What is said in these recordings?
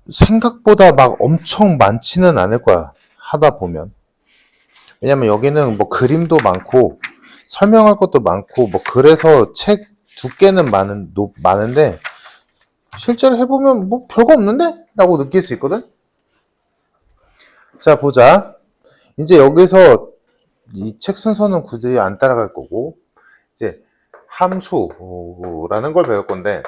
생각보다 막 엄청 많지는 않을 거야. 하다 보면. 왜냐면 여기는 뭐 그림도 많고 설명할 것도 많고 뭐 그래서 책 두께는 많은데 실제로 해보면 뭐 별거 없는데? 라고 느낄 수 있거든? 자, 보자. 이제 여기서 이 책 순서는 굳이 안 따라갈 거고 이제 함수라는 걸 배울 건데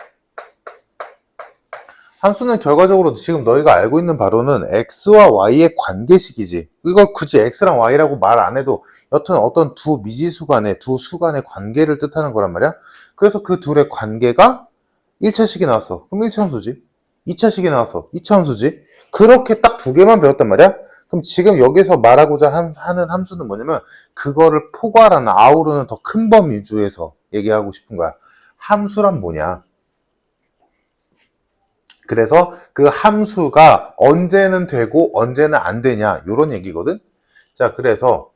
함수는 결과적으로 지금 너희가 알고 있는 바로는 x와 y의 관계식이지. 이걸 굳이 x랑 y라고 말 안 해도 여튼 어떤 두 미지수 간의 두 수 간의 관계를 뜻하는 거란 말이야. 그래서 그 둘의 관계가 1차식이 나왔어. 그럼 1차 함수지. 2차식이 나왔어. 2차 함수지. 그렇게 딱 두 개만 배웠단 말이야. 그럼 지금 여기서 말하고자 하는 함수는 뭐냐면 그거를 포괄하는 아우르는 더 큰 범위 위주에서 얘기하고 싶은 거야. 함수란 뭐냐? 그래서 그 함수가 언제는 되고 언제는 안 되냐 이런 얘기거든. 자, 그래서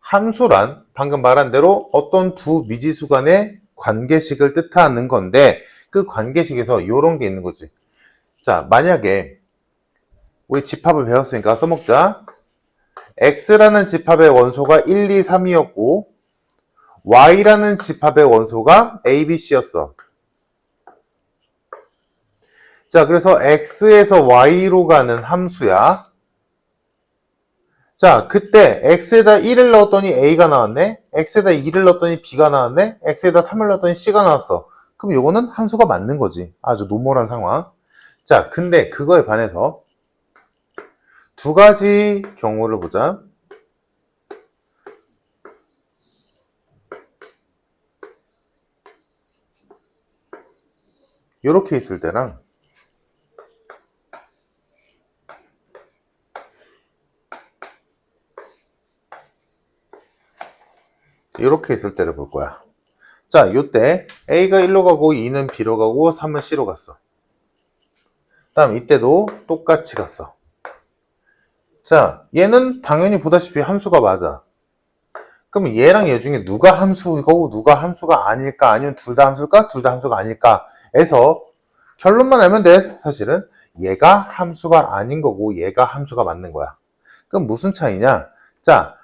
함수란 방금 말한 대로 어떤 두 미지수 간의 관계식을 뜻하는 건데 그 관계식에서 이런 게 있는 거지. 자, 만약에 우리 집합을 배웠으니까 써먹자. x라는 집합의 원소가 1, 2, 3이었고 y라는 집합의 원소가 a, b, c였어. 자, 그래서 x에서 y로 가는 함수야. 자, 그때 x에다 1을 넣었더니 a가 나왔네. x에다 2를 넣었더니 b가 나왔네. x에다 3을 넣었더니 c가 나왔어. 그럼 요거는 함수가 맞는 거지. 아주 노멀한 상황. 자, 근데 그거에 반해서 두 가지 경우를 보자. 요렇게 있을 때랑 이렇게 있을 때를 볼 거야. 자, 요때 A가 1로 가고 2는 B로 가고 3은 C로 갔어. 다음 이때도 똑같이 갔어. 자, 얘는 당연히 보다시피 함수가 맞아. 그럼 얘랑 얘 중에 누가 함수고 누가 함수가 아닐까? 아니면 둘 다 함수일까? 둘 다 함수가 아닐까? 에서 결론만 알면 돼. 사실은 얘가 함수가 아닌 거고 얘가 함수가 맞는 거야. 그럼 무슨 차이냐? 자,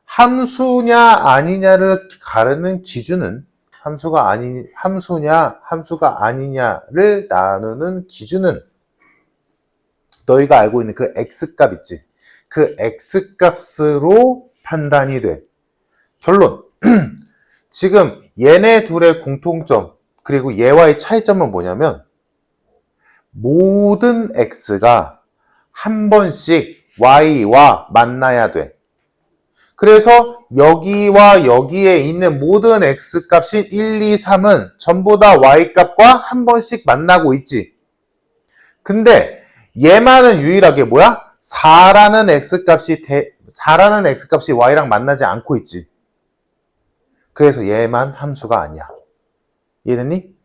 함수냐 아니냐를 가르는 기준은 함수냐 함수가 아니냐를 나누는 기준은 너희가 알고 있는 그 x값 있지. 그 x값으로 판단이 돼. 결론. 지금 얘네 둘의 공통점 그리고 얘와의 차이점은 뭐냐면 모든 x가 한 번씩 y와 만나야 돼. 그래서 여기와 여기에 있는 모든 x값인 1, 2, 3은 전부 다 y값과 한 번씩 만나고 있지. 근데 얘만은 유일하게 뭐야? 4라는 x값이 y랑 만나지 않고 있지. 그래서 얘만 함수가 아니야. 이해됐니?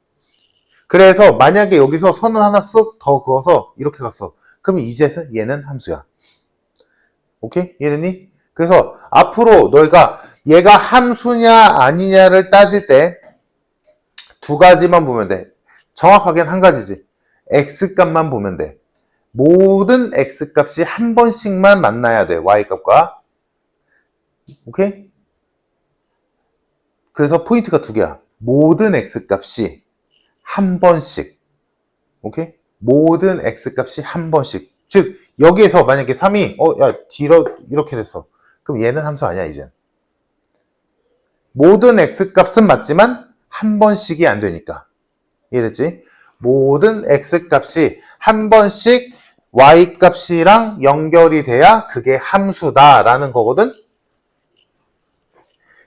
그래서 만약에 여기서 선을 하나 쓱 더 그어서 이렇게 갔어. 그럼 이제 얘는 함수야. 오케이? 이해됐니? 그래서 앞으로 너희가 얘가 함수냐 아니냐를 따질 때 두 가지만 보면 돼. 정확하게는 한 가지지. x값만 보면 돼. 모든 x값이 한 번씩만 만나야 돼. y값과. 오케이? 그래서 포인트가 두 개야. 모든 x값이 한 번씩. 오케이? 모든 x값이 한 번씩. 즉 여기에서 만약에 3이 뒤로 이렇게 됐어. 그럼 얘는 함수 아니야, 이젠. 모든 x값은 맞지만 한 번씩이 안 되니까. 이해됐지? 모든 x값이 한 번씩 y값이랑 연결이 돼야 그게 함수다라는 거거든?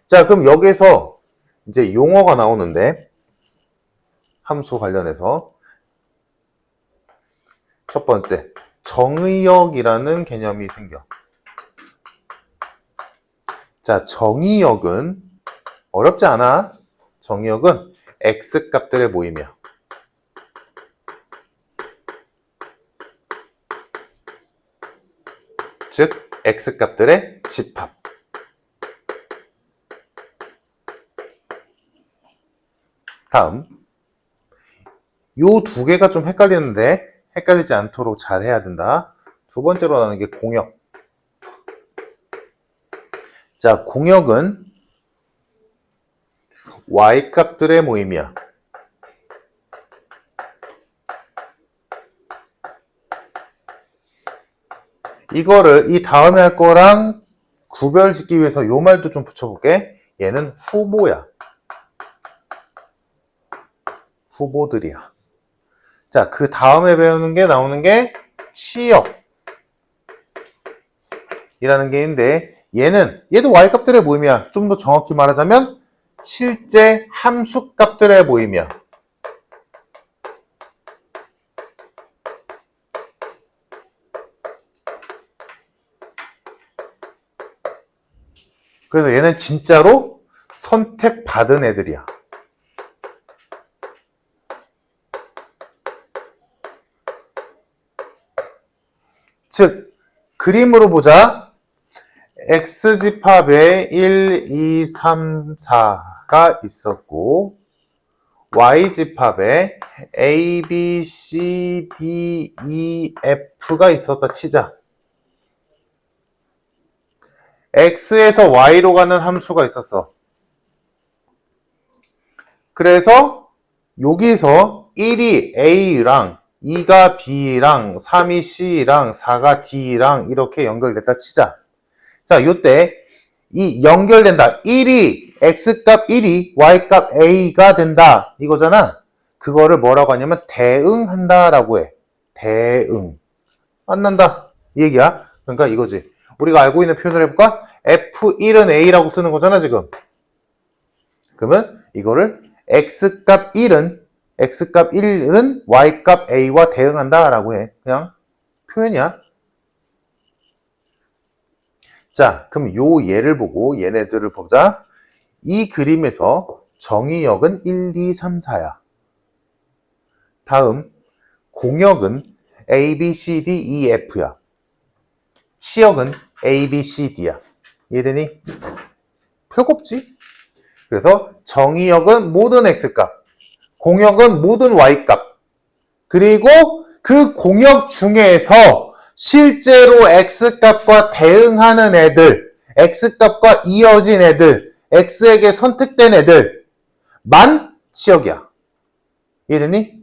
자, 그럼 여기서 이제 용어가 나오는데 함수 관련해서 첫 번째, 정의역이라는 개념이 생겨. 자, 정의역은 어렵지 않아. 정의역은 x값들의 모임이야. 즉, x값들의 집합. 다음, 요 두 개가 좀 헷갈리는데 헷갈리지 않도록 잘 해야 된다. 두 번째로 나오는 게 공역. 자, 공역은 y값들의 모임이야. 이거를 이 다음에 할 거랑 구별 짓기 위해서 요 말도 좀 붙여볼게. 얘는 후보야. 후보들이야. 자, 그 다음에 배우는 게 나오는 게 치역 이라는 게 있는데 얘도 y값들의 모임이야. 좀 더 정확히 말하자면 실제 함수값들의 모임이야. 그래서 얘는 진짜로 선택받은 애들이야. 즉, 그림으로 보자. x집합에 1, 2, 3, 4가 있었고 y집합에 a, b, c, d, e, f가 있었다 치자. x에서 y로 가는 함수가 있었어. 그래서 여기서 1이 a랑 2가 b랑 3이 c랑 4가 d랑 이렇게 연결됐다 치자. 자, 요때 이 연결된다. 1이 x값 1이 y값 a가 된다. 이거잖아. 그거를 뭐라고 하냐면 대응한다 라고 해. 대응. 만난다. 이 얘기야. 그러니까 이거지. 우리가 알고 있는 표현을 해볼까? f1은 a라고 쓰는 거잖아 지금. 그러면 이거를 x값 1은 y값 a와 대응한다 라고 해. 그냥 표현이야. 자, 그럼 요 예를 보고 얘네들을 보자. 이 그림에서 정의역은 1, 2, 3, 4야. 다음 공역은 A, B, C, D, E, F야. 치역은 A, B, C, D야. 이해되니? 별거 없지? 그래서 정의역은 모든 X값, 공역은 모든 Y값, 그리고 그 공역 중에서 실제로 X값과 대응하는 애들, X값과 이어진 애들, X에게 선택된 애들만 치역이야. 이해되니?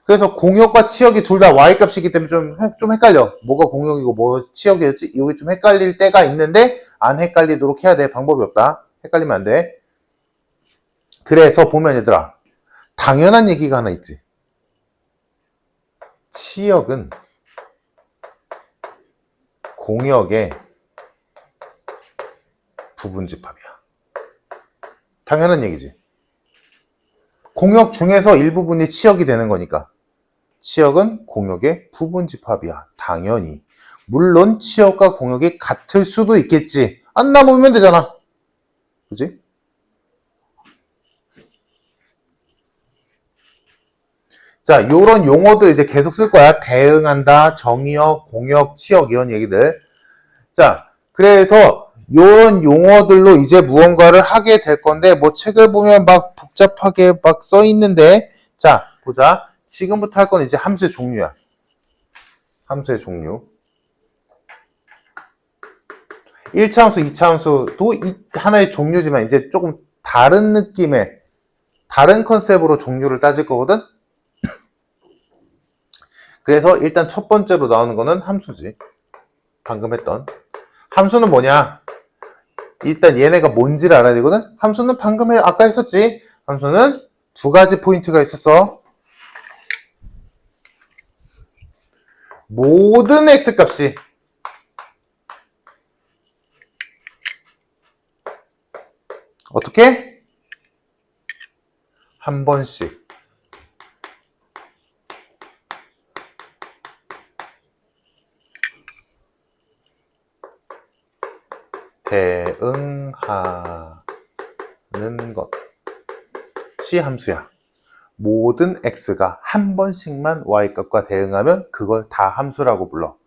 그래서 공역과 치역이 둘 다 Y값이기 때문에 좀 헷갈려. 뭐가 공역이고 뭐 치역이었지? 여기 좀 헷갈릴 때가 있는데 안 헷갈리도록 해야 돼. 방법이 없다. 헷갈리면 안 돼. 그래서 보면 얘들아, 당연한 얘기가 하나 있지. 치역은 공역의 부분집합이야. 당연한 얘기지. 공역 중에서 일부분이 치역이 되는 거니까. 치역은 공역의 부분집합이야. 당연히. 물론 치역과 공역이 같을 수도 있겠지. 안 나누면 되잖아. 그지? 자, 요런 용어들 이제 계속 쓸 거야. 대응한다, 정의역, 공역, 치역 이런 얘기들. 자, 그래서 요런 용어들로 이제 무언가를 하게 될 건데 뭐 책을 보면 막 복잡하게 막 써 있는데 자, 보자. 지금부터 할 건 이제 함수의 종류야. 함수의 종류. 1차 함수, 2차 함수도 하나의 종류지만 이제 조금 다른 느낌의 다른 컨셉으로 종류를 따질 거거든. 그래서 일단 첫 번째로 나오는 거는 함수지. 방금 했던. 함수는 뭐냐? 일단 얘네가 뭔지를 알아야 되거든. 함수는 방금 아까 했었지. 함수는 두 가지 포인트가 있었어. 모든 x값이 어떻게? 한 번씩 대응하는 것이 함수야. 모든 x가 한 번씩만 y값과 대응하면 그걸 다 함수라고 불러.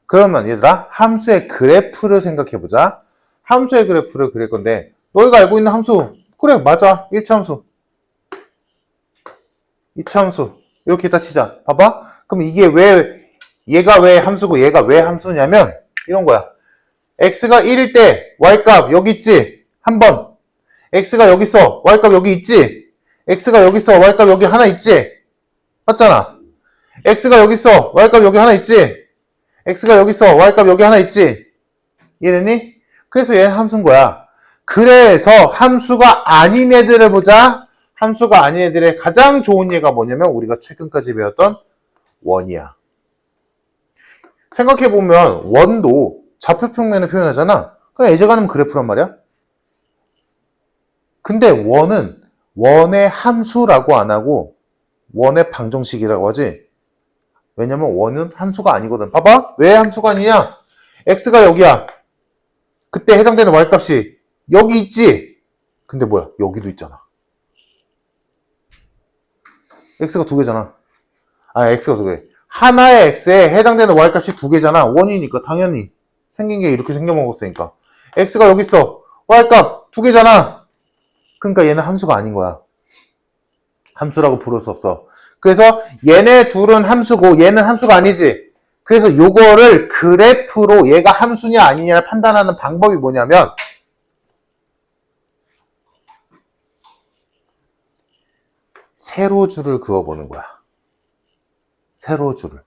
그러면 얘들아, 함수의 그래프를 생각해보자. 함수의 그래프를 그릴 건데 너희가 알고 있는 함수, 그래 맞아. 1차 함수, 2차 함수, 이렇게 다 치자. 봐봐. 그럼 이게 왜, 얘가 왜 함수고 얘가 왜 함수냐면, 이런 거야. x가 1일 때 y값 여기 있지? 한 번. x가 여기 있어. y값 여기 있지? x가 여기 있어. y값 여기 하나 있지? 맞잖아. x가 여기 있어. y값 여기 하나 있지? x가 여기 있어. y값 여기 하나 있지? 이해됐니? 그래서 얘는 함수인 거야. 그래서 함수가 아닌 애들을 보자. 함수가 아닌 애들의 가장 좋은 예가 뭐냐면 우리가 최근까지 배웠던 원이야. 생각해보면 원도 좌표평면을 표현하잖아. 그냥 예제가는 그래프란 말이야. 근데 원은 원의 함수라고 안 하고 원의 방정식이라고 하지. 왜냐면 원은 함수가 아니거든. 봐봐. 왜 함수가 아니냐? x가 여기야. 그때 해당되는 y값이 여기 있지? 근데 뭐야? 여기도 있잖아. x가 두 개잖아. x가 두 개. 하나의 x에 해당되는 y값이 두 개잖아. 원이니까 당연히. 생긴 게 이렇게 생겨먹었으니까. x가 여기 있어. y값 두 개잖아. 그러니까 얘는 함수가 아닌 거야. 함수라고 부를 수 없어. 그래서 얘네 둘은 함수고 얘는 함수가 아니지. 그래서 요거를 그래프로 얘가 함수냐 아니냐를 판단하는 방법이 뭐냐면 세로줄을 그어보는 거야. 세로줄을.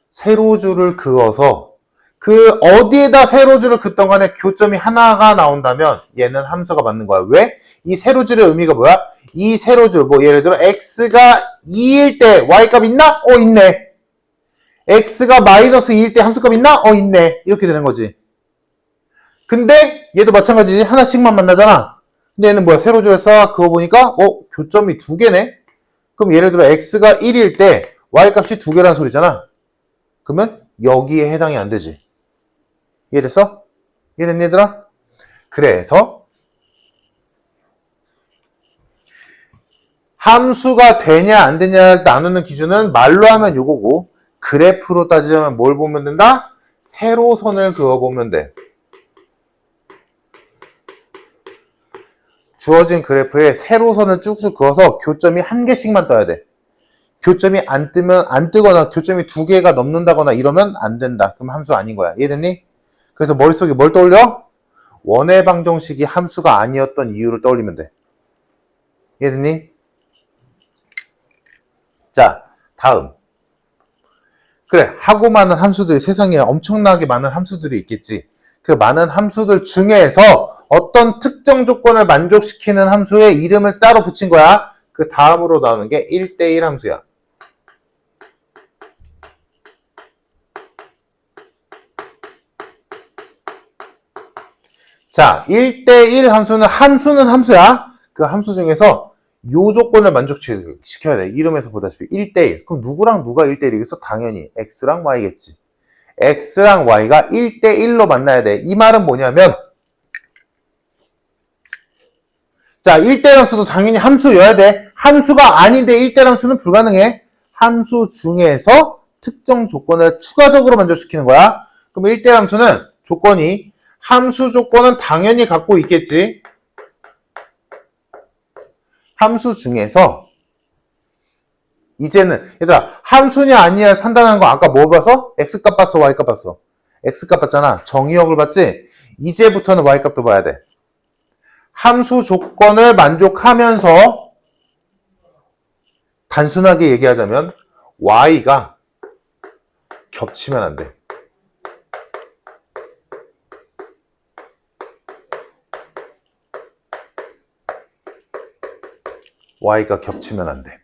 세로줄을 그어서 그 어디에다 세로줄을 긋던 간에 교점이 하나가 나온다면 얘는 함수가 맞는 거야. 왜? 이 세로줄의 의미가 뭐야? 이 세로줄, 뭐 예를 들어 x가 2일 때 y값 있나? 있네. x가 마이너스 2일 때 함수값 있나? 있네. 이렇게 되는 거지. 근데 얘도 마찬가지지. 하나씩만 만나잖아. 근데 얘는 뭐야? 세로줄에서 그어보니까 교점이 두 개네? 그럼 예를 들어 x가 1일 때 y값이 두 개라는 소리잖아. 그러면 여기에 해당이 안 되지. 이해됐어? 이해됐니 얘들아? 그래서 함수가 되냐 안 되냐를 나누는 기준은 말로 하면 요거고 그래프로 따지자면 뭘 보면 된다? 세로선을 그어보면 돼. 주어진 그래프에 세로선을 쭉쭉 그어서 교점이 한 개씩만 떠야 돼. 교점이 안 뜨거나 교점이 두 개가 넘는다거나 이러면 안 된다. 그럼 함수 아닌 거야. 이해됐니? 그래서 머릿속에 뭘 떠올려? 원의 방정식이 함수가 아니었던 이유를 떠올리면 돼. 이해됐니? 자, 다음. 그래, 하고 많은 함수들이 세상에 엄청나게 많은 함수들이 있겠지. 그 많은 함수들 중에서 어떤 특정 조건을 만족시키는 함수의 이름을 따로 붙인 거야. 그 다음으로 나오는 게 1대1 함수야. 자, 1대1 함수는 함수야. 그 함수 중에서 요 조건을 만족시켜야 돼. 이름에서 보다시피 1대1. 그럼 누구랑 누가 1대1이겠어? 당연히 x랑 y겠지. x랑 y가 1대1로 만나야 돼. 이 말은 뭐냐면 자, 1대1 함수도 당연히 함수여야 돼. 함수가 아닌데 1대1 함수는 불가능해. 함수 중에서 특정 조건을 추가적으로 만족시키는 거야. 그럼 1대1 함수는 조건이 함수 조건은 당연히 갖고 있겠지. 함수 중에서 이제는 얘들아 함수냐 아니냐를 판단하는 거 아까 뭐 봤어? x값 봤어? y값 봤어? x값 봤잖아. 정의역을 봤지? 이제부터는 y값도 봐야 돼. 함수 조건을 만족하면서 단순하게 얘기하자면 y가 겹치면 안 돼. y가 겹치면 안 돼.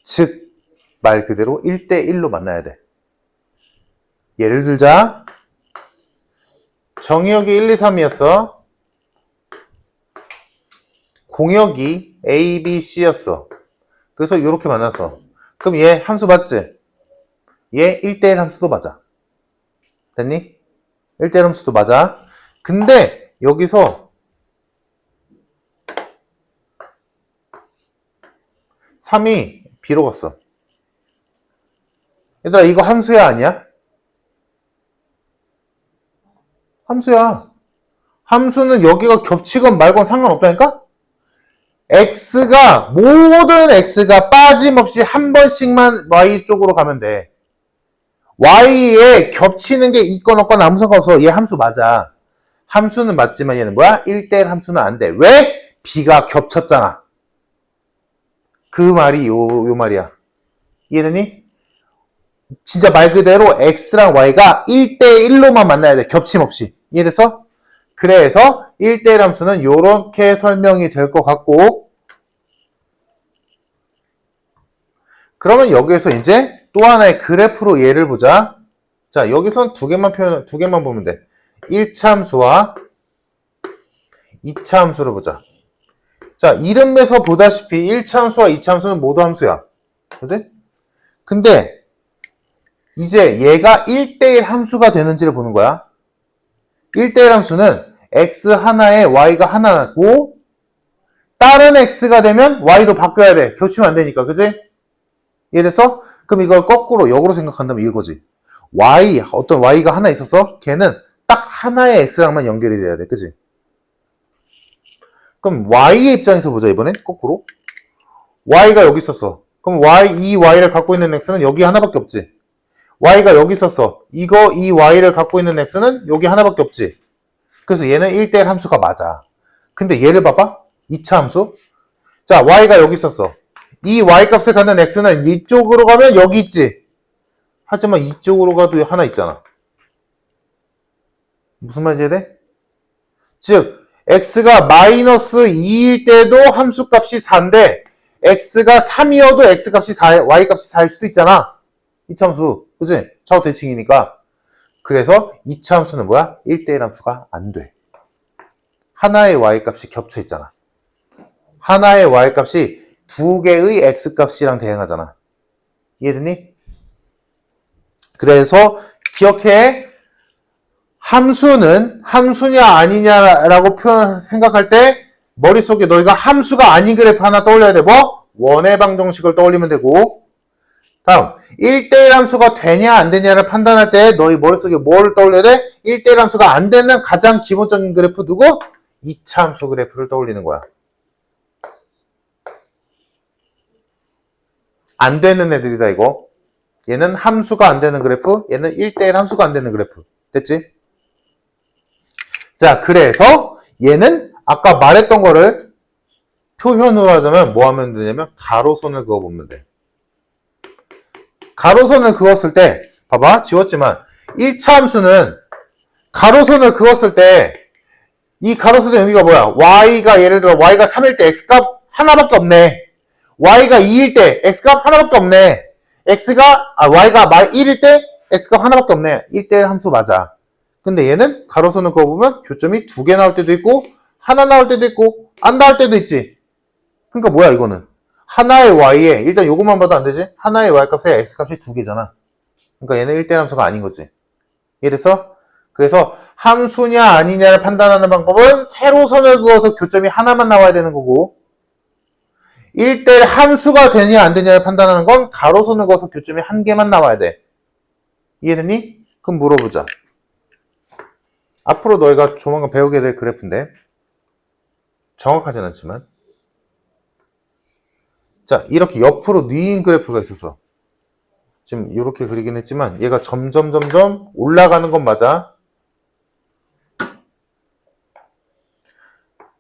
즉, 말 그대로 1대1로 만나야 돼. 예를 들자. 정의역이 1, 2, 3이었어. 공역이 A, B, C였어. 그래서 이렇게 만났어. 그럼 얘 함수 맞지? 얘 1대1 함수도 맞아. 됐니? 1대1 함수도 맞아. 근데 여기서 3이 B로 갔어. 얘들아 이거 함수야 아니야? 함수야. 함수는 여기가 겹치건 말건 상관없다니까? 모든 x가 빠짐없이 한 번씩만 y 쪽으로 가면 돼. y에 겹치는 게 있건 없건 아무 상관없어. 얘 함수 맞아. 함수는 맞지만 얘는 뭐야? 1대1 함수는 안 돼. 왜? b가 겹쳤잖아. 그 말이 요 말이야. 이해되니? 진짜 말 그대로 x랑 y가 1대1로만 만나야 돼. 겹침없이. 이해됐어? 그래서 1대1 함수는 요렇게 설명이 될 것 같고, 그러면 여기에서 이제 또 하나의 그래프로 예를 보자. 자, 여기선 두 개만 보면 돼. 1차 함수와 2차 함수를 보자. 자, 이름에서 보다시피 1차 함수와 2차 함수는 모두 함수야. 그지? 근데 이제 얘가 1대1 함수가 되는지를 보는 거야. 1대1 함수는 x 하나에 y가 하나고 다른 x가 되면 y도 바뀌어야 돼. 겹치면 안 되니까. 그지? 이래서 그럼 이걸 거꾸로 역으로 생각한다면 이거지. 어떤 y가 하나 있어서 걔는 딱 하나의 x랑만 연결이 돼야 돼. 그지? 그럼 y의 입장에서 보자. 이번엔 거꾸로. y가 여기 있었어. 그럼 이 y를 갖고 있는 x는 여기 하나밖에 없지. y가 여기 있었어. 이 y를 갖고 있는 x는 여기 하나밖에 없지. 그래서 얘는 1대1 함수가 맞아. 근데 얘를 봐봐. 2차 함수. 자, y가 여기 있었어. 이 y값을 갖는 x는 이쪽으로 가면 여기 있지. 하지만 이쪽으로 가도 하나 있잖아. 무슨 말인지 이해돼? 즉 x가 마이너스 2일 때도 함수값이 4인데 x가 3이어도 x값이 4, y값이 4일 수도 있잖아. 2차 함수. 그치? 차후 대칭이니까. 그래서 2차 함수는 뭐야? 1대1 함수가 안 돼. 하나의 y값이 겹쳐 있잖아. 하나의 y값이 두 개의 x값이랑 대응하잖아. 이해됐니? 그래서 기억해. 함수냐 아니냐라고 생각할 때 머릿속에 너희가 함수가 아닌 그래프 하나 떠올려야 돼. 뭐? 원의 방정식을 떠올리면 되고, 다음 1대1 함수가 되냐 안 되냐를 판단할 때 너희 머릿속에 뭐를 떠올려야 돼? 1대1 함수가 안 되는 가장 기본적인 그래프 누구? 2차 함수 그래프를 떠올리는 거야. 안 되는 애들이다 이거. 얘는 함수가 안 되는 그래프, 얘는 1대1 함수가 안 되는 그래프. 됐지? 자, 그래서 얘는 아까 말했던 거를 표현으로 하자면 뭐 하면 되냐면 가로선을 그어보면 돼. 가로선을 그었을 때 봐봐, 지웠지만 1차 함수는 가로선을 그었을 때 이 가로선의 의미가 뭐야? y가 예를 들어 y가 3일 때 x값 하나밖에 없네. y가 2일 때 x값 하나밖에 없네. y가 1일 때 x값 하나밖에 없네. 1대1 함수 맞아. 근데 얘는 가로선을 그어보면 교점이 2개 나올 때도 있고 하나 나올 때도 있고 안 나올 때도 있지. 그러니까 뭐야 이거는? 하나의 y에 일단 요것만 봐도 안 되지? 하나의 y값에 x값이 2개잖아. 그러니까 얘는 1대1 함수가 아닌 거지. 그래서 함수냐 아니냐를 판단하는 방법은 세로선을 그어서 교점이 하나만 나와야 되는 거고, 1대1 함수가 되냐 안 되냐를 판단하는 건 가로선을 그어서 교점이 한 개만 나와야 돼. 이해됐니? 그럼 물어보자. 앞으로 너희가 조만간 배우게 될 그래프인데 정확하진 않지만, 자, 이렇게 옆으로 뉘인 그래프가 있었어. 지금 이렇게 그리긴 했지만 얘가 점점 올라가는 건 맞아.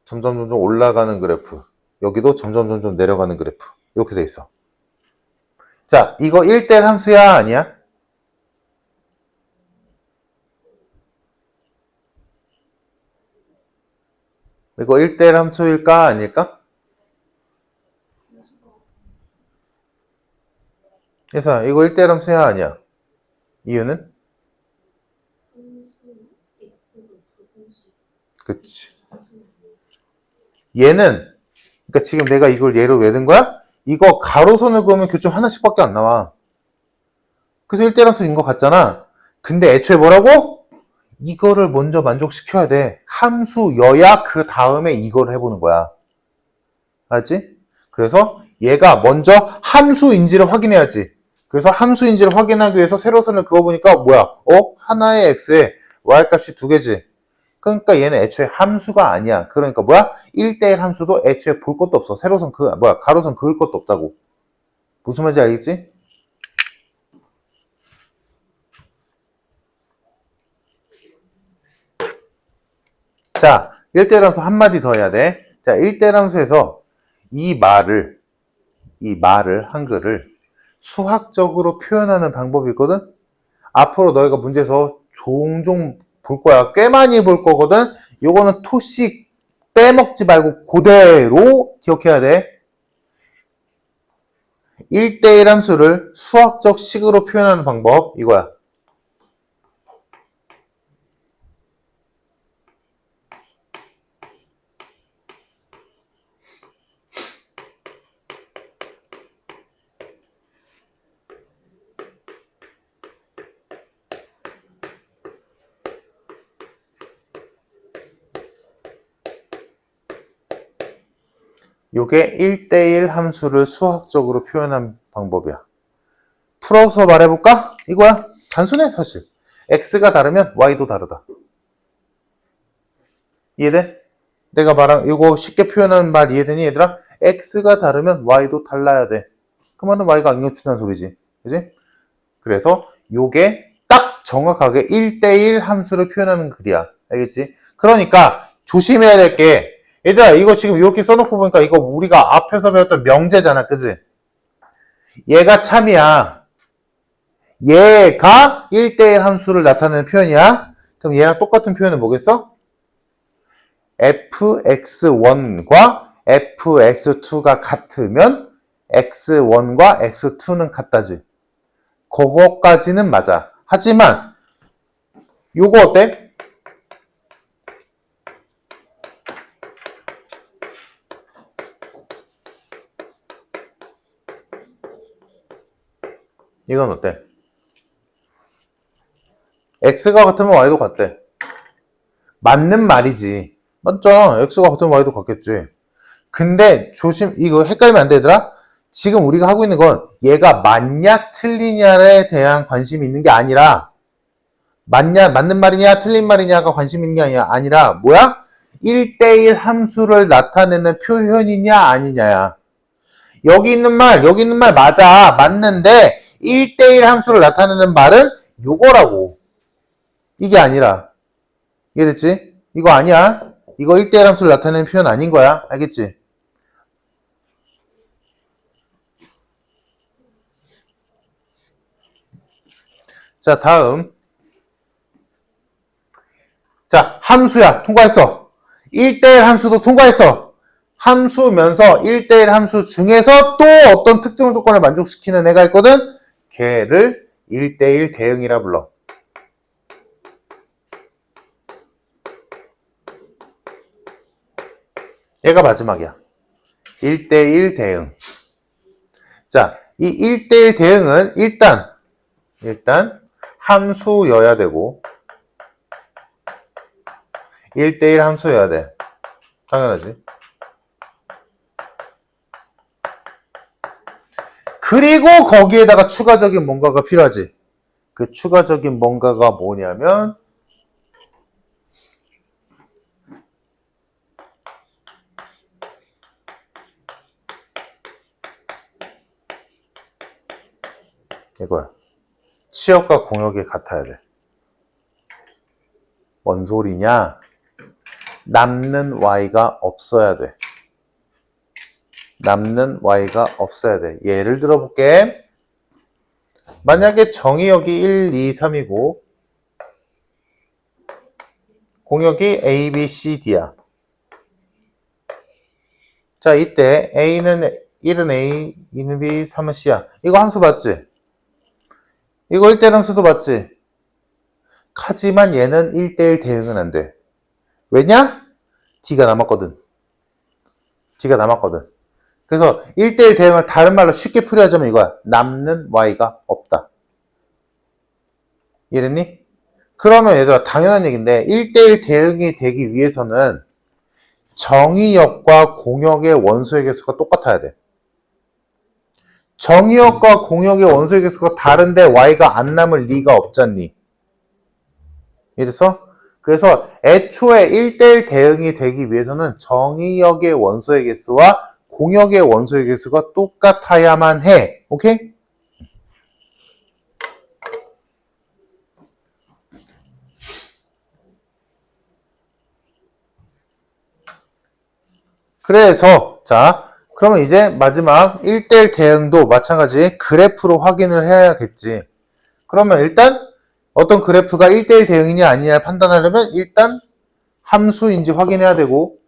점점 올라가는 그래프. 여기도 점점 내려가는 그래프. 이렇게 돼 있어. 자, 이거 1대1 함수야 아니야? 이거 1대1 함수일까 아닐까? 그래서 이거 1대1 함수야 아니야? 이유는? 그치. 얘는, 그러니까 지금 내가 이걸 예로 왜 든 거야? 이거 가로선을 그으면 교점 하나씩밖에 안 나와. 그래서 1대1 함수인 것 같잖아. 근데 애초에 뭐라고? 이거를 먼저 만족시켜야 돼. 함수여야 그 다음에 이걸 해보는 거야. 알았지? 그래서 얘가 먼저 함수인지를 확인해야지. 그래서 함수인지를 확인하기 위해서 세로선을 그어보니까 뭐야? 하나의 x에 y값이 2개지. 그러니까 얘는 애초에 함수가 아니야. 그러니까 뭐야? 1대1 함수도 애초에 볼 것도 없어. 세로선 가로선 그을 것도 없다고. 무슨 말인지 알겠지? 자, 1대1 함수 한마디 더 해야 돼. 자, 1대1 함수에서 이 말을 한글을 수학적으로 표현하는 방법이 있거든? 앞으로 너희가 문제에서 종종 볼 거야. 꽤 많이 볼 거거든? 요거는 토식 빼먹지 말고 그대로 기억해야 돼. 1대1 함수를 수학적 식으로 표현하는 방법, 이거야. 요게 1대1 함수를 수학적으로 표현한 방법이야. 풀어서 말해볼까? 이거야. 단순해, 사실. x가 다르면 y도 다르다. 이해돼? 내가 말한 이거 쉽게 표현한 말 이해되니, 얘들아? x가 다르면 y도 달라야 돼. 그 말은 y가 악력준다는 소리지. 그지? 그래서 요게 딱 정확하게 1대1 함수를 표현하는 글이야. 알겠지? 그러니까 조심해야 될 게, 얘들아, 이거 지금 이렇게 써놓고 보니까 이거 우리가 앞에서 배웠던 명제잖아. 그지? 얘가 참이야. 얘가 1대1 함수를 나타내는 표현이야. 그럼 얘랑 똑같은 표현은 뭐겠어? fx1과 fx2가 같으면 x1과 x2는 같다지. 그거까지는 맞아. 하지만 요거 어때? 이건 어때? x가 같으면 y도 같대. 맞는 말이지. 맞잖아. x가 같으면 y도 같겠지. 근데 이거 헷갈리면 안 되더라? 지금 우리가 하고 있는 건 얘가 맞냐 틀리냐에 대한 관심이 있는 게 아니라, 맞는 말이냐 틀린 말이냐가 관심 있는 게 아니라 뭐야? 1대1 함수를 나타내는 표현이냐 아니냐야. 여기 있는 말 맞아. 맞는데 1대1 함수를 나타내는 말은 요거라고. 이게 아니라. 이해됐지? 이거 아니야. 이거 1대1 함수를 나타내는 표현 아닌 거야. 알겠지? 자, 다음. 자, 함수야. 통과했어. 1대1 함수도 통과했어. 함수면서 1대1 함수 중에서 또 어떤 특정 조건을 만족시키는 애가 있거든? 걔를 1대1 대응이라 불러. 얘가 마지막이야. 1대1 대응. 자, 이 1대1 대응은 일단 함수여야 되고 1대1 함수여야 돼. 당연하지. 그리고 거기에다가 추가적인 뭔가가 필요하지. 그 추가적인 뭔가가 뭐냐면 이거야. 치역과 공역이 같아야 돼. 뭔 소리냐? 남는 y가 없어야 돼. 남는 y가 없어야 돼. 예를 들어 볼게. 만약에 정의역이 1, 2, 3이고 공역이 A, B, C, D야. 자, 이때 A는 1은 A, 2는 B, 3은 C야. 이거 함수 맞지? 이거 1대1 함수도 맞지? 하지만 얘는 1대1 대응은 안 돼. 왜냐? D가 남았거든. 그래서 1대1 대응을 다른 말로 쉽게 풀이하자면 이거야. 남는 y가 없다. 이해됐니? 그러면 얘들아 당연한 얘기인데 1대1 대응이 되기 위해서는 정의역과 공역의 원소의 개수가 똑같아야 돼. 정의역과 공역의 원소의 개수가 다른데 y가 안 남을 리가 없잖니. 이래서 그래서 애초에 1대1 대응이 되기 위해서는 정의역의 원소의 개수와 공역의 원소의 개수가 똑같아야만 해. 오케이? 그래서 자, 그러면 이제 마지막 1대1 대응도 마찬가지 그래프로 확인을 해야겠지. 그러면 일단 어떤 그래프가 1대1 대응이냐 아니냐를 판단하려면 일단 함수인지 확인해야 되고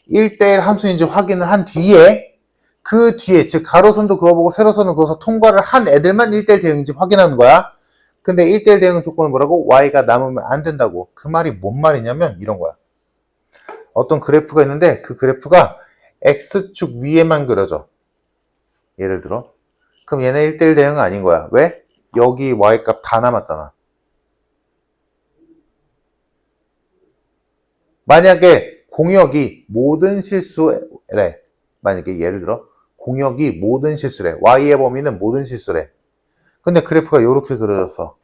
1대1 함수인지 확인을 한 뒤에 그 뒤에 즉 가로선도 그어보고 세로선도 그어서 통과를 한 애들만 1대1 대응인지 확인하는 거야. 근데 1대1 대응 조건은 뭐라고? y가 남으면 안 된다고. 그 말이 뭔 말이냐면 이런 거야. 어떤 그래프가 있는데 그 그래프가 x축 위에만 그려져. 예를 들어. 그럼 얘네 1대1 대응은 아닌 거야. 왜? 여기 y값 다 남았잖아. 만약에 공역이 모든 실수래. 만약에 예를 들어 공역이 모든 실수래. y의 범위는 모든 실수래. 근데 그래프가 이렇게 그려졌어.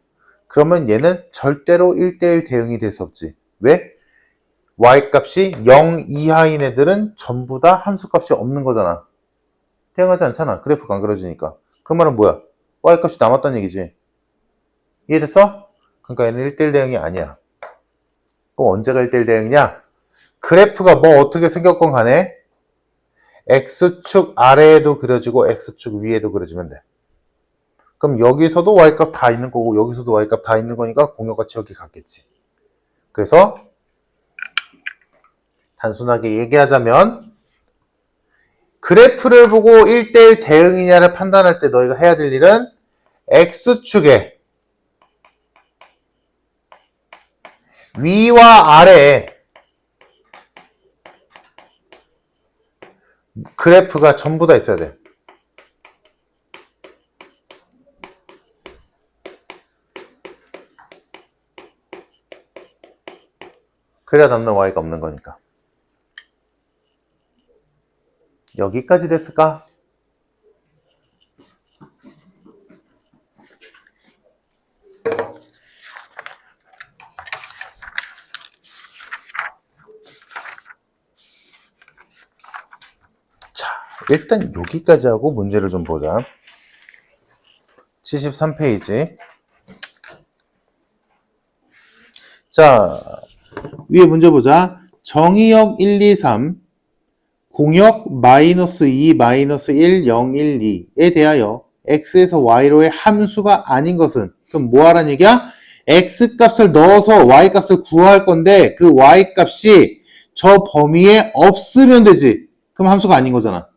그러면 얘는 절대로 1대1 대응이 될 수 없지. 왜? y값이 0 이하인 애들은 전부 다 함수값이 없는 거잖아. 대응하지 않잖아. 그래프가 안 그려지니까. 그 말은 뭐야? y값이 남았다는 얘기지. 이해됐어? 그러니까 얘는 1대1 대응이 아니야. 그럼 언제가 1대1 대응이냐? 그래프가 뭐 어떻게 생겼건 간에 x축 아래에도 그려지고 x축 위에도 그려지면 돼. 그럼 여기서도 y값 다 있는 거고 여기서도 y값 다 있는 거니까 공역가치 여기 같겠지. 그래서 단순하게 얘기하자면 그래프를 보고 1대1 대응이냐를 판단할 때 너희가 해야 될 일은 x축에 위와 아래에 그래프가 전부 다 있어야 돼. 그래야 남는 y가 없는 거니까. 여기까지 됐을까? 자, 일단 여기까지 하고 문제를 좀 보자. 73페이지. 자, 위에 문제 보자. 정의역 1, 2, 3, 공역 마이너스 2, 마이너스 1, 0, 1, 2에 대하여 x에서 y로의 함수가 아닌 것은, 그럼 뭐 하라는 얘기야? x 값을 넣어서 y 값을 구할 건데 그 y 값이 저 범위에 없으면 되지. 그럼 함수가 아닌 거잖아.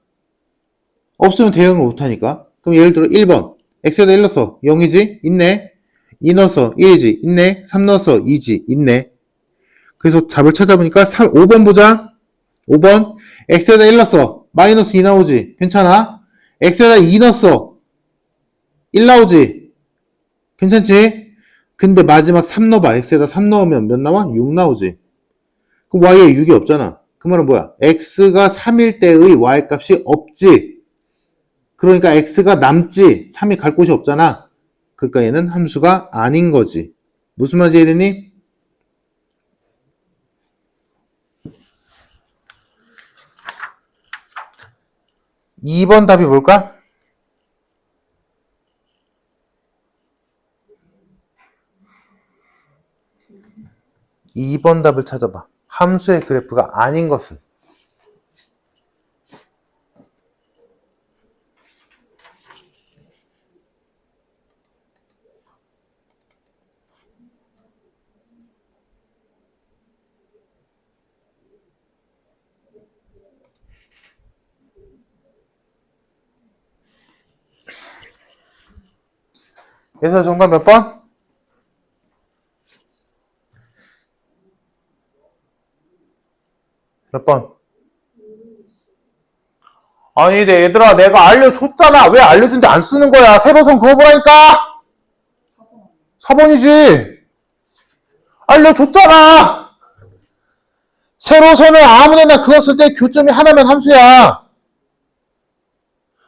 없으면 대응을 못하니까. 그럼 예를 들어 1번 x에다 1 넣어서 0이지? 있네. 2 넣어서 1이지? 있네. 3 넣어서 2지? 있네. 그래서 답을 찾아보니까 5번 보자. 5번 x에다 1 넣었어. 마이너스 2 나오지? 괜찮아? x에다 2 넣었어. 1 나오지? 괜찮지? 근데 마지막 3 넣어봐. x에다 3 넣으면 몇 나와? 6 나오지? 그럼 y에 6이 없잖아. 그 말은 뭐야? x가 3일 때의 y 값이 없지. 그러니까 x가 남지. 3이 갈 곳이 없잖아. 그러니까 얘는 함수가 아닌 거지. 무슨 말인지 이해되니? 2번 답이 뭘까? (2번) 답을 찾아봐. 함수의 그래프가 아닌 것은. 그래서 정답 몇 번? 몇 번? 아니, 얘들아, 내가 알려줬잖아. 왜 알려준데 안 쓰는 거야? 세로선 그어보라니까? 4번이지. 알려줬잖아. 세로선을 아무데나 그었을 때 교점이 하나면 함수야.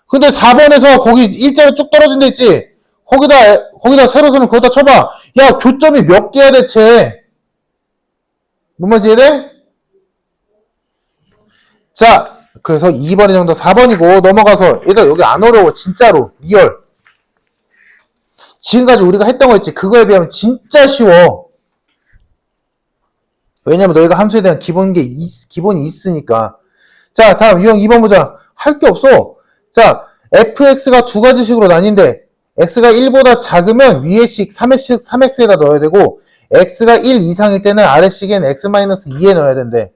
근데 4번에서 거기 일자로 쭉 떨어진다 했지? 거기다 세로선을 그어다 쳐봐. 야, 교점이 몇 개야 대체? 뭔 말인지 이해돼? 자, 그래서 2번이 정도 4번이고 넘어가서 얘들 여기 안 어려워. 진짜로. 리얼. 지금까지 우리가 했던 거 있지. 그거에 비하면 진짜 쉬워. 왜냐면 너희가 함수에 대한 기본이 있으니까. 자, 다음 유형 2번 보자. 할 게 없어. 자, fx가 두 가지 식으로 나뉜데 x가 1보다 작으면 위의 식 3x에다 넣어야 되고 x가 1 이상일 때는 아래 식엔 x-2에 넣어야 된대.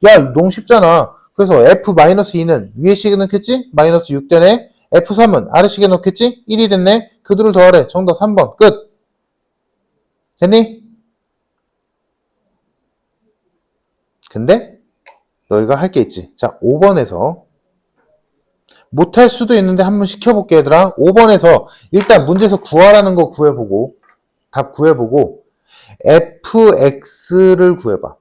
야, 너무 쉽잖아. 그래서 f-2는 위의 식에 넣겠지? 마이너스 6 되네. f3은 아래 식에 넣겠지? 1이 됐네. 그 둘을 더하래. 정답 3번. 끝. 됐니? 근데 너희가 할 게 있지. 자, 5번에서 못할 수도 있는데 한번 시켜볼게 얘들아. 5번에서 일단 문제에서 구하라는 거 구해보고 답 구해보고 fx를 구해봐.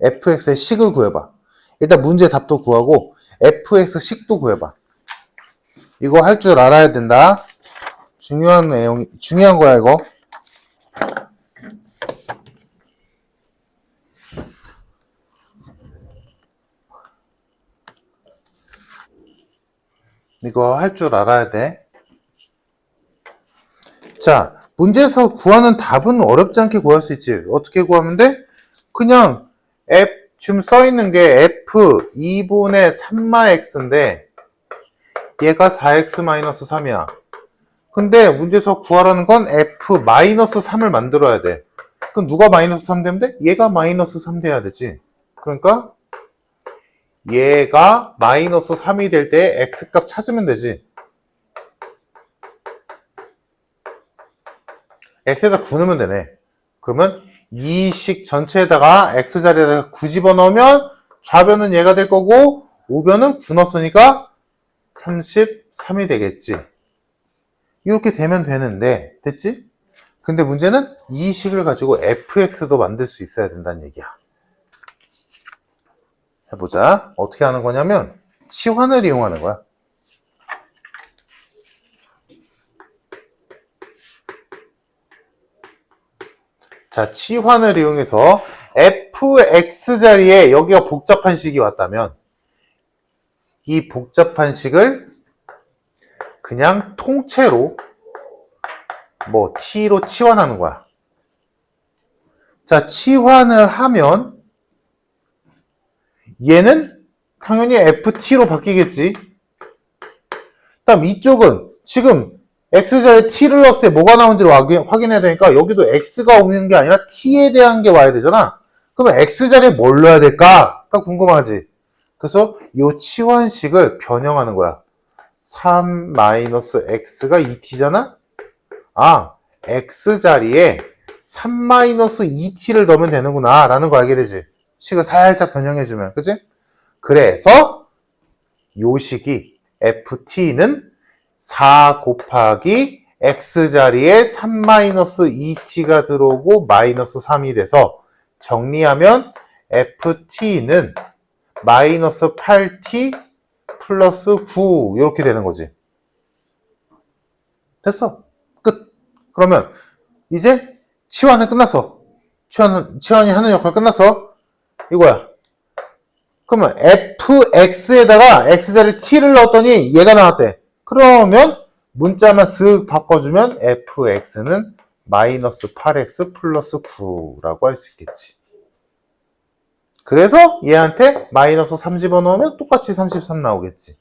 fx의 식을 구해봐. 일단 문제 답도 구하고 fx 식도 구해봐. 이거 할 줄 알아야 된다. 중요한 거야 이거. 이거 할 줄 알아야 돼. 자, 문제에서 구하는 답은 어렵지 않게 구할 수 있지. 어떻게 구하면 돼? 그냥 지금 써있는 게 f 2분의 3마x인데 얘가 4x-3이야. 근데 문제에서 구하라는 건 f-3을 만들어야 돼. 그럼 누가 마이너스 3 되면 돼? 얘가 마이너스 3 돼야 되지. 그러니까 얘가 마이너스 3이 될 때 x값 찾으면 되지. x에다 9 넣으면 되네. 그러면 이 식 전체에다가 x자리에다가 9 집어넣으면 좌변은 얘가 될 거고 우변은 9 넣었으니까 33이 되겠지. 이렇게 되면 되는데 됐지? 근데 문제는 이 식을 가지고 fx도 만들 수 있어야 된다는 얘기야. 해보자. 어떻게 하는 거냐면 치환을 이용하는 거야. 자, 치환을 이용해서 fx 자리에 여기가 복잡한 식이 왔다면 이 복잡한 식을 그냥 통째로 t로 치환하는 거야. 자, 치환을 하면 얘는 당연히 ft로 바뀌겠지. 다음 이쪽은 지금 x자리에 t를 넣었을 때 뭐가 나온지를 확인해야 되니까 여기도 x가 오는 게 아니라 t에 대한 게 와야 되잖아. 그러면 x자리에 뭘 넣어야 될까?가 궁금하지. 그래서 이 치환식을 변형하는 거야. 3-x가 2t잖아? 아, x자리에 3-2t를 넣으면 되는구나 라는 걸 알게 되지. 식을 살짝 변형해주면, 그치? 그래서 요 식이 ft는 4 곱하기 x자리에 3-2t가 들어오고 마이너스 3이 돼서 정리하면 ft는 마이너스 8t 플러스 9 이렇게 되는 거지. 됐어. 끝. 그러면 이제 치환은 끝났어. 치환이 하는 역할 끝났어. 이거야. 그러면 fx에다가 x자리 t를 넣었더니 얘가 나왔대. 그러면 문자만 쓱 바꿔주면 fx는 마이너스 8x 플러스 9라고 할 수 있겠지. 그래서 얘한테 마이너스 3 집어넣으면 똑같이 33 나오겠지.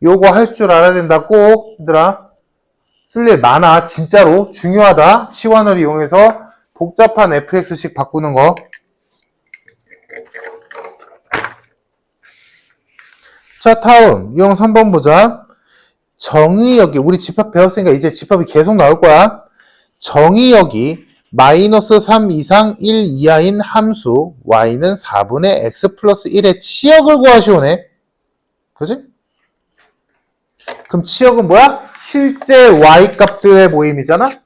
요거 할 줄 알아야 된다. 꼭 얘들아. 쓸 일 많아. 진짜로 중요하다. 치환을 이용해서 복잡한 fx식 바꾸는 거. 자, 다음 유형 3번 보자. 정의역이 우리 집합 배웠으니까 이제 집합이 계속 나올 거야. 정의역이 마이너스 3 이상 1 이하인 함수 y는 4분의 x 플러스 1의 치역을 구하시오네. 그지? 그럼 치역은 뭐야? 실제 y값들의 모임이잖아?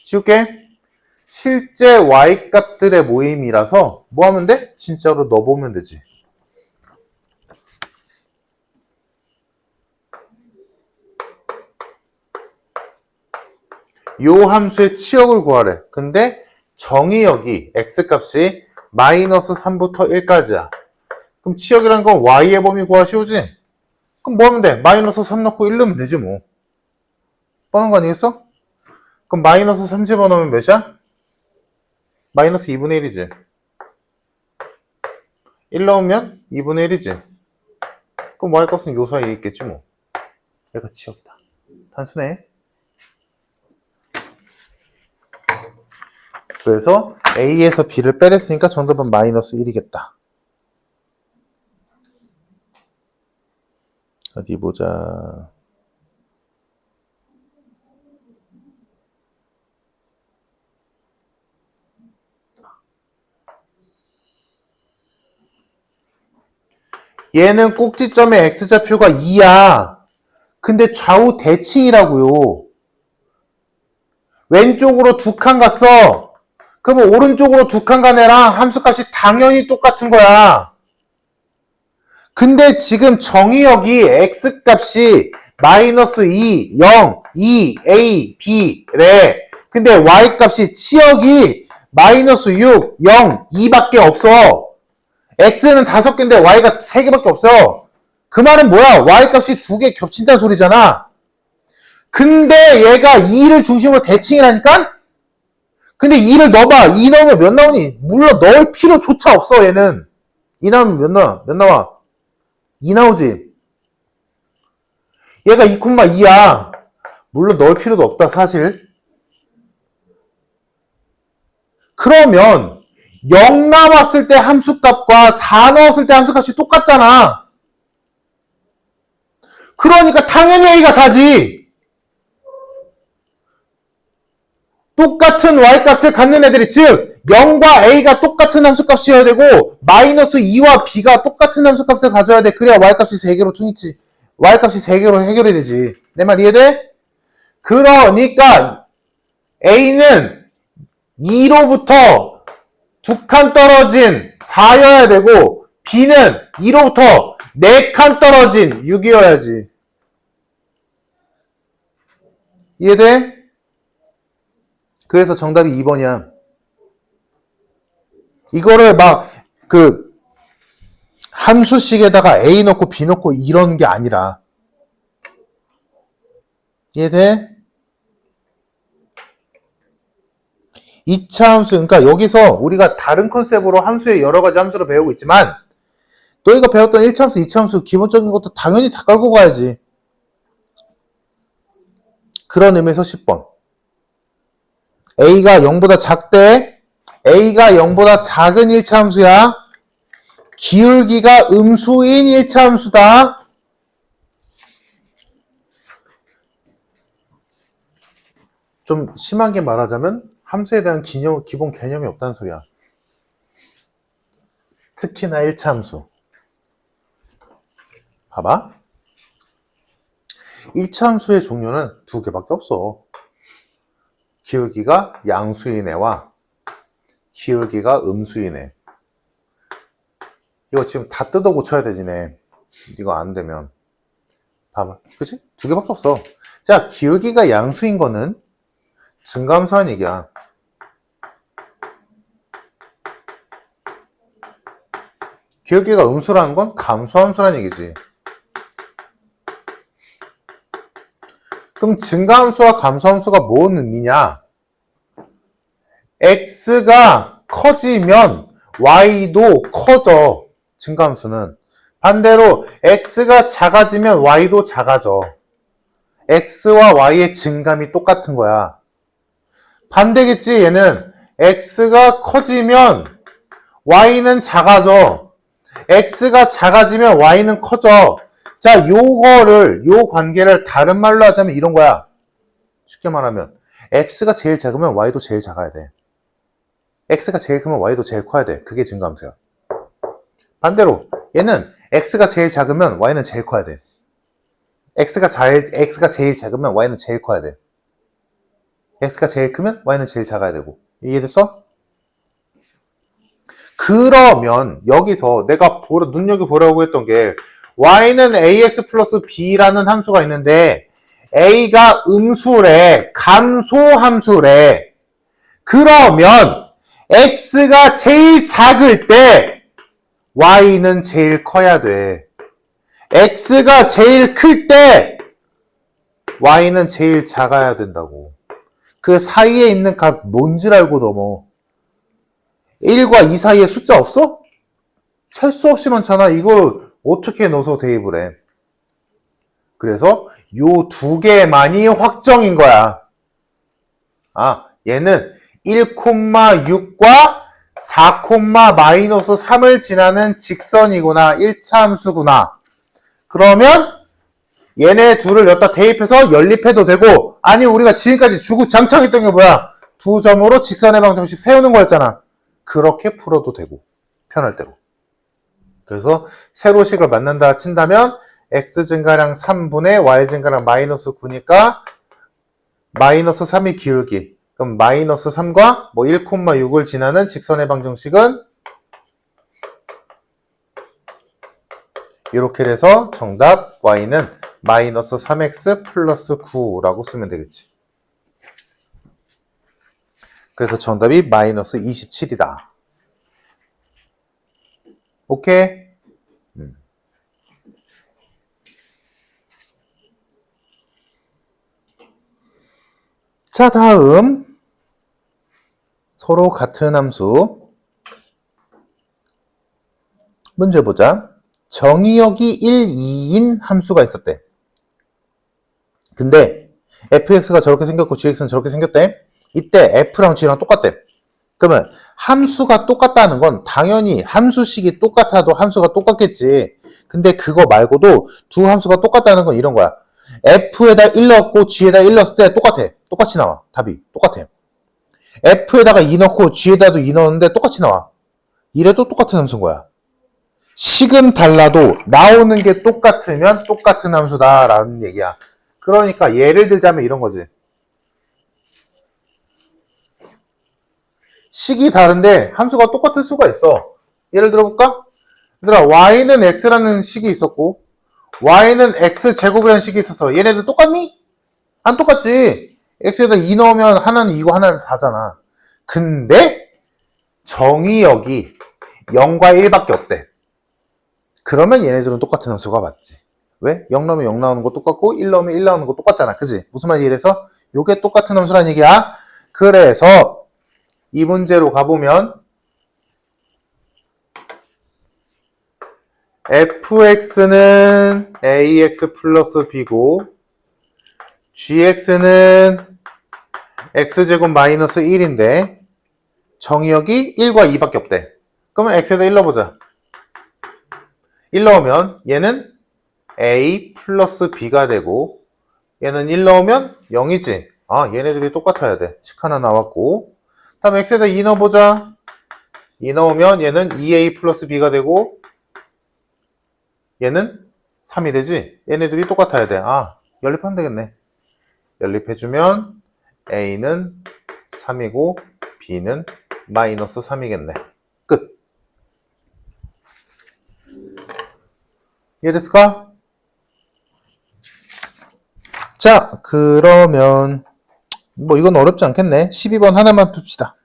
지울게. 실제 y값들의 모임이라서 뭐 하면 돼? 진짜로 넣어보면 되지. 요 함수의 치역을 구하래. 근데 정의역이 x값이 마이너스 3부터 1까지야. 그럼 치역이라는 건 y의 범위 구하시오지? 그럼 뭐 하면 돼? 마이너스 3 넣고 1 넣으면 되지 뭐. 뻔한 거 아니겠어? 그럼 마이너스 3 집어넣으면 몇이야? 마이너스 2분의 1이지. 1 넣으면 2분의 1이지. 그럼 y값은 요 사이에 있겠지 뭐. 얘가 치역이다. 단순해. 그래서 A에서 B를 빼냈으니까 정답은 마이너스 1이겠다. 어디 보자. 얘는 꼭지점의 x좌표가 2야. 근데 좌우 대칭이라고요. 왼쪽으로 2칸 갔어. 그러면 오른쪽으로 2칸 간 애랑 함수값이 당연히 똑같은 거야. 근데 지금 정의역이 x값이 마이너스 2, 0, 2, a, b래. 근데 y값이 치역이 마이너스 6, 0, 2밖에 없어. x는 5개인데 y가 3개밖에 없어. 그 말은 뭐야? y값이 2개 겹친다는 소리잖아. 근데 얘가 2를 중심으로 대칭이라니까? 근데 2를 넣어봐. 2 넣으면 몇 나오니? 물론 넣을 필요조차 없어, 얘는. 2 나오면 몇 나와? 몇 나와? 2 나오지? 얘가 2,2야. 물론 넣을 필요도 없다, 사실. 그러면 0 나왔을 때 함수값과 4 넣었을 때 함수값이 똑같잖아. 그러니까 당연히 A가 4지. 똑같은 Y값을 갖는 애들이, 즉 0과 A가 똑같은 함수값이어야 되고 마이너스 2와 B가 똑같은 함수값을 가져야 돼. 그래야 Y값이 3개로 퉁이지. Y값이 3개로 해결이 되지. 내 말 이해돼? 그러니까 A는 2로부터 2칸 떨어진 4여야 되고 B는 2로부터 4칸 떨어진 6이어야지. 이해돼? 그래서 정답이 2번이야. 이거를 막 함수식에다가 A 넣고 B 넣고 이런 게 아니라. 이해돼? 2차 함수, 그러니까 여기서 우리가 다른 컨셉으로 함수의 여러 가지 함수를 배우고 있지만 너희가 배웠던 1차 함수, 2차 함수 기본적인 것도 당연히 다 깔고 가야지. 그런 의미에서 10번. A가 0보다 작대. A가 0보다 작은 1차 함수야. 기울기가 음수인 1차 함수다. 좀 심하게 말하자면 함수에 대한 기본 개념이 없다는 소리야. 특히나 1차 함수. 봐봐. 1차 함수의 종류는 2개밖에 없어. 기울기가 양수인 애와 기울기가 음수인 애. 이거 지금 다 뜯어 고쳐야 되지네. 이거 안 되면. 봐봐. 그치? 2개밖에 없어. 자, 기울기가 양수인 거는 증가함수란 얘기야. 기울기가 음수라는 건 감소함수란 얘기지. 그럼 증가함수와 감소함수가 뭔 의미냐? x가 커지면 y도 커져. 증가함수는. 반대로 x가 작아지면 y도 작아져. x와 y의 증감이 똑같은 거야. 반대겠지, 얘는. x가 커지면 y는 작아져. x가 작아지면 y는 커져. 자, 요 관계를 다른 말로 하자면 이런 거야. 쉽게 말하면 x가 제일 작으면 y도 제일 작아야 돼. x가 제일 크면 y도 제일 커야 돼. 그게 증가함수야. 반대로 얘는 x가 제일 작으면 y는 제일 커야 돼. x가 제일 작으면 y는 제일 커야 돼. x가 제일 크면 y는 제일 작아야 되고. 이해됐어? 그러면 여기서 내가 눈여겨보려고 했던 게 y는 ax 플러스 b라는 함수가 있는데 A가 음수래, 감소함수래. 그러면 X가 제일 작을 때 Y는 제일 커야 돼. X가 제일 클 때 Y는 제일 작아야 된다고. 그 사이에 있는 값 뭔지 알고 넘어. 1과 2 사이에 숫자 없어? 셀 수 없이 많잖아. 이걸 어떻게 넣어서 대입을 해? 그래서 요 두 개만이 확정인 거야. 아, 얘는 1,6과 4,-3을 지나는 직선이구나. 1차 함수구나. 그러면 얘네 둘을 여기다 대입해서 연립해도 되고, 아니 우리가 지금까지 주구장창했던 게 뭐야? 두 점으로 직선의 방정식 세우는 거였잖아. 그렇게 풀어도 되고, 편할 대로. 그래서 세로식을 만든다 친다면 x 증가량 3분의 y 증가량 마이너스 9니까 마이너스 3이 기울기. 그럼 마이너스 3과 뭐 1,6을 지나는 직선의 방정식은 이렇게 돼서 정답 y는 마이너스 3x 플러스 9라고 쓰면 되겠지. 그래서 정답이 마이너스 27이다. 오케이? 자, 다음 서로 같은 함수 문제 보자. 정의역이 1, 2인 함수가 있었대. 근데 fx가 저렇게 생겼고 gx는 저렇게 생겼대. 이때 f랑 g랑 똑같대. 그러면 함수가 똑같다는 건 당연히 함수식이 똑같아도 함수가 똑같겠지. 근데 그거 말고도 두 함수가 똑같다는 건 이런 거야. f에다 1 넣고 g에다 1 넣었을 때 똑같아. 똑같이 나와. 답이 똑같아. f에다가 2 넣고 g에다도 2 넣었는데 똑같이 나와. 이래도 똑같은 함수인 거야. 식은 달라도 나오는 게 똑같으면 똑같은 함수다라는 얘기야. 그러니까 예를 들자면 이런 거지. 식이 다른데 함수가 똑같을 수가 있어. 예를 들어볼까? 얘들아, y는 x라는 식이 있었고 y는 x제곱이라는 식이 있었어. 얘네들 똑같니? 안 똑같지. x에다 2 넣으면 하나는 2고 하나는 4잖아. 근데 정의역이 0과 1밖에 없대. 그러면 얘네들은 똑같은 함수가 맞지. 왜? 0 넣으면 0 나오는 거 똑같고 1 넣으면 1 나오는 거 똑같잖아. 그지? 무슨 말인지 이래서 요게 똑같은 함수란 얘기야. 그래서 이 문제로 가보면 fx는 ax 플러스 b고 gx는 x제곱 마이너스 1인데 정의역이 1과 2밖에 없대. 그러면 x에다 1 넣어보자. 1 넣으면 얘는 a 플러스 b가 되고 얘는 1 넣으면 0이지. 아, 얘네들이 똑같아야 돼. 식 하나 나왔고 다음 x에다 2 넣어보자. 2 넣으면 얘는 2a 플러스 b가 되고 얘는 3이 되지. 얘네들이 똑같아야 돼. 아, 연립하면 되겠네. 연립해주면 a는 3이고 b는 마이너스 3이겠네. 끝. 이해됐을까? 자, 그러면 뭐 이건 어렵지 않겠네. 12번 하나만 둡시다.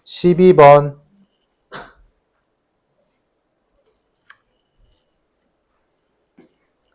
12번